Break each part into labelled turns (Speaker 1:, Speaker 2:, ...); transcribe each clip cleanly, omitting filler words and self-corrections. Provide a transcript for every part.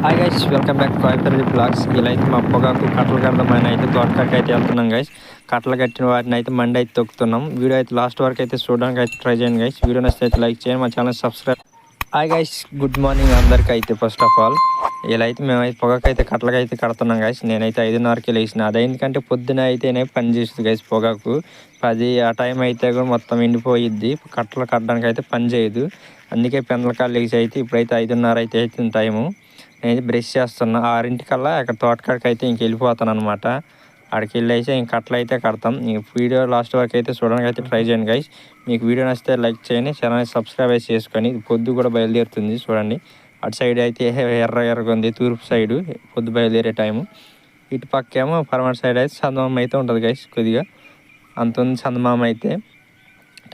Speaker 1: Hi guys, welcome back to Koyapalli blogs. ఇలా అయితే మా పొగాకు కట్టలు కడదామని అయితే తోటకాడికి అయితే వెళ్తున్నాం గైస్. కట్టలు కట్టిన వాటిని అయితే మండి అయితే తొక్కుతున్నాం. వీడియో అయితే లాస్ట్ వరకు అయితే చూడడానికి అయితే ట్రై చేయండి గైస్. వీడియో నచ్చితే అయితే లైక్ చేయండి, మా channel subscribe. Hi guys, good morning అందరికీ అయితే. ఫస్ట్ ఆఫ్ ఆల్ ఇలా అయితే మేమైతే పొగాకు అయితే కట్టలకి అయితే కడుతున్నాం గైస్. నేనైతే 5:30కి లేచిన. అది ఎందుకంటే పొద్దున అయితేనే పని చేస్తుంది గైస్. పొగాకు 10 ఆ టైం అయితే కూడా మొత్తం ఎండిపోయిద్ది, కట్టలు కట్టడానికి అయితే పని చేయదు. అందుకే పెందలకాలు లేచి అయితే ఇప్పుడైతే 5:30 అయితే అవుతుంది టైము. నేనైతే బ్రష్ చేస్తున్నా. 6:00కల్లా అక్కడ తోటకాడికి అయితే ఇంక వెళ్ళిపోతాను అనమాట. అక్కడికి వెళ్ళి అయితే ఇంక కట్టలు అయితే కడతాం. వీడియో లాస్ట్ వరకు అయితే చూడడానికి అయితే ట్రై చేయండి గైస్. మీకు వీడియో నచ్చితే లైక్ చేయండి, ఛానల్ సబ్స్క్రైబ్ అయితే చేసుకొని. పొద్దు కూడా బయలుదేరుతుంది చూడండి. అటు సైడ్ అయితే ఎర్రగా ఉంది, తూర్పు సైడు పొద్దు బయలుదేరే టైము. ఇటు పక్కేమో పరమటి సైడ్ అయితే చందమామ అయితే ఉంటుంది గైస్. కొద్దిగా అంత ఉంది చందమామ అయితే.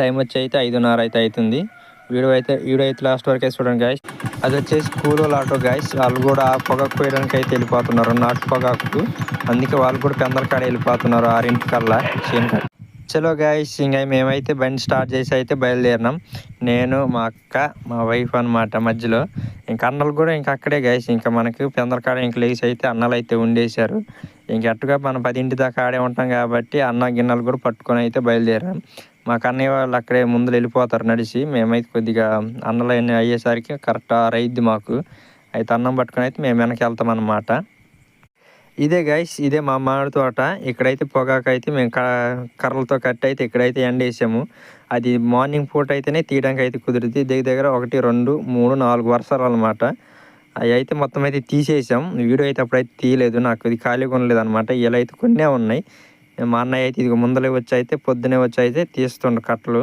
Speaker 1: టైం వచ్చి అయితే 5:30 అయితే అవుతుంది. వీడియో అయితే లాస్ట్ వరకు అయితే చూడండి గైస్. అది వచ్చేసి కూలోళ్ళు ఆటో గైస్. వాళ్ళు కూడా పొగాకు పోయడానికి అయితే వెళ్ళిపోతున్నారు, నాటు పొగాకు. అందుకే వాళ్ళు కూడా పెందలకాడ వెళ్ళిపోతున్నారు 6:00కల్లా చేను. చలో గైస్, ఇంకా మేమైతే బండి స్టార్ట్ చేసి అయితే బయలుదేరినాం. నేను, మా అక్క, మా వైఫ్ అనమాట మధ్యలో. ఇంక అన్నలు కూడా ఇంక అక్కడే గైస్. ఇంకా మనకి పెందలకాడ ఇంక లేచి అయితే అన్నలు అయితే ఉండేశారు. ఇంకెట్టుగా మనం 10 దాకా ఆడే ఉంటాం కాబట్టి అన్న గిన్నెలు కూడా పట్టుకొని అయితే బయలుదేరాం. మా కన్నయ్య వాళ్ళు అక్కడే ముందు వెళ్ళిపోతారు నడిచి. మేమైతే కొద్దిగా అన్నలు అయ్యేసరికి కరెక్ట్ 6 అయ్యిద్ది మాకు. అయితే అన్నం పట్టుకొని అయితే మేము వెనక్కి వెళ్తాం అన్నమాట. ఇదే గైస్, ఇదే మా మామిడి తోట. ఇక్కడైతే పొగాకు అయితే మేము కర్రలతో కట్టి అయితే ఇక్కడైతే ఎండేసాము. అది మార్నింగ్ పూట అయితేనే తీయడానికి అయితే కుదురుతుంది. దగ్గర 1, 2, 3, 4 వరుసలు అనమాట. అవి అయితే మొత్తం అయితే తీసేసాం. వీడియో అయితే అప్పుడైతే తీయలేదు, నాకు ఇది ఖాళీగా ఉండలేదు అనమాట. ఇలా అయితే కొన్నే ఉన్నాయి. మా అన్నయ్య అయితే ఇది ముందలే వచ్చి అయితే పొద్దునే వచ్చి అయితే తీస్తుండ్రు కట్టలు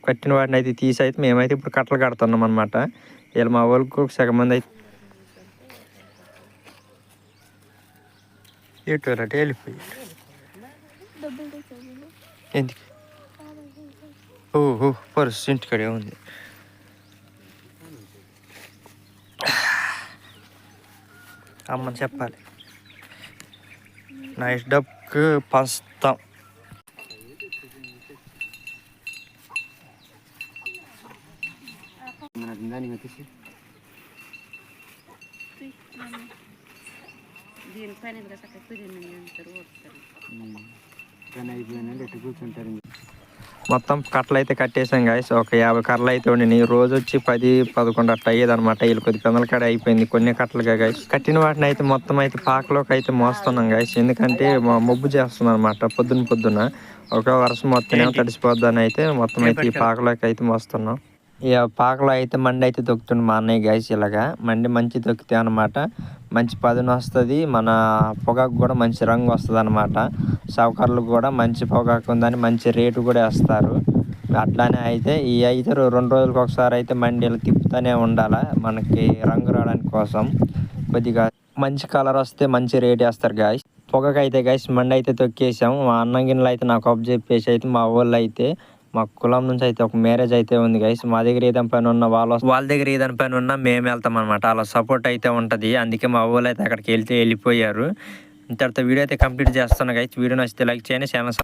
Speaker 1: కట్టిన వాటిని అయితే తీసి అయితే మేమైతే ఇప్పుడు కట్టలు కడుతున్నాం అనమాట. ఇలా మా వాళ్ళకి సగం మంది అయితే ఎటు వెళ్ళిపోయి ఎందుకు ఓహో పర్స్ ఇంటికడే ఉంది. అమ్మని చెప్పాలి నా డబ్బుకు పంచుతాం. మొత్తం కట్టలు అయితే కట్టేసాం గాయస్. ఒక 50 కర్రలు అయితే ఉండినాయి. రోజు వచ్చి 10, 11 అట్లా అయ్యేది అనమాట. వీళ్ళు కొద్ది పెందల కాడ అయిపోయింది కొన్ని కట్టలుగా గాయస్. కట్టిన వాటిని అయితే మొత్తం అయితే పాకలోకి అయితే మోస్తున్నాం గాయస్. ఎందుకంటే మొబ్బు చేస్తుంది అనమాట. పొద్దున ఒక వర్షం మొత్తం తడిసిపోద్దని అయితే మొత్తం అయితే ఈ పాకలోకి అయితే మోస్తున్నాం. ఇక పాకలో అయితే మండి అయితే తొక్కుతుంది మా అన్నయ్య గాయస్. ఇలాగా మండి మంచి తొక్కితే అనమాట మంచి పదును వస్తుంది. మన పొగాకు కూడా మంచి రంగు వస్తుంది అనమాట. సౌకర్యాలు కూడా మంచి పొగాకు ఉందని మంచి రేటు కూడా వేస్తారు. అట్లానే అయితే ఈ అయితే 2 రోజులకు ఒకసారి అయితే మండీలు తిప్పుతూనే ఉండాలి, మనకి రంగు రావడానికి కోసం. కొద్దిగా మంచి కలర్ వస్తే మంచి రేట్ వేస్తారు గాయస్. పొగాకు అయితే గాయస్ మండి అయితే తొక్కేసాం. మా అన్న గిన్నెలు అయితే నాకు అప్పు చెప్పేసి అయితే మా వాళ్ళు అయితే మా కులం నుంచి అయితే ఒక మ్యారేజ్ అయితే ఉంది గైస్. మా దగ్గర ఏదైనా పని ఉన్నా వాళ్ళ దగ్గర ఏదైనా పని ఉన్నా మేము వెళ్తాం అనమాట. అలా సపోర్ట్ అయితే ఉంటుంది. అందుకే మా ఊళ్ళో అయితే అక్కడికి వెళ్ళిపోయారు. ఇంతటితో వీడియో అయితే కంప్లీట్ చేస్తున్నా గైస్. వీడియో నచ్చితే లైక్ చేయండి, ఛానల్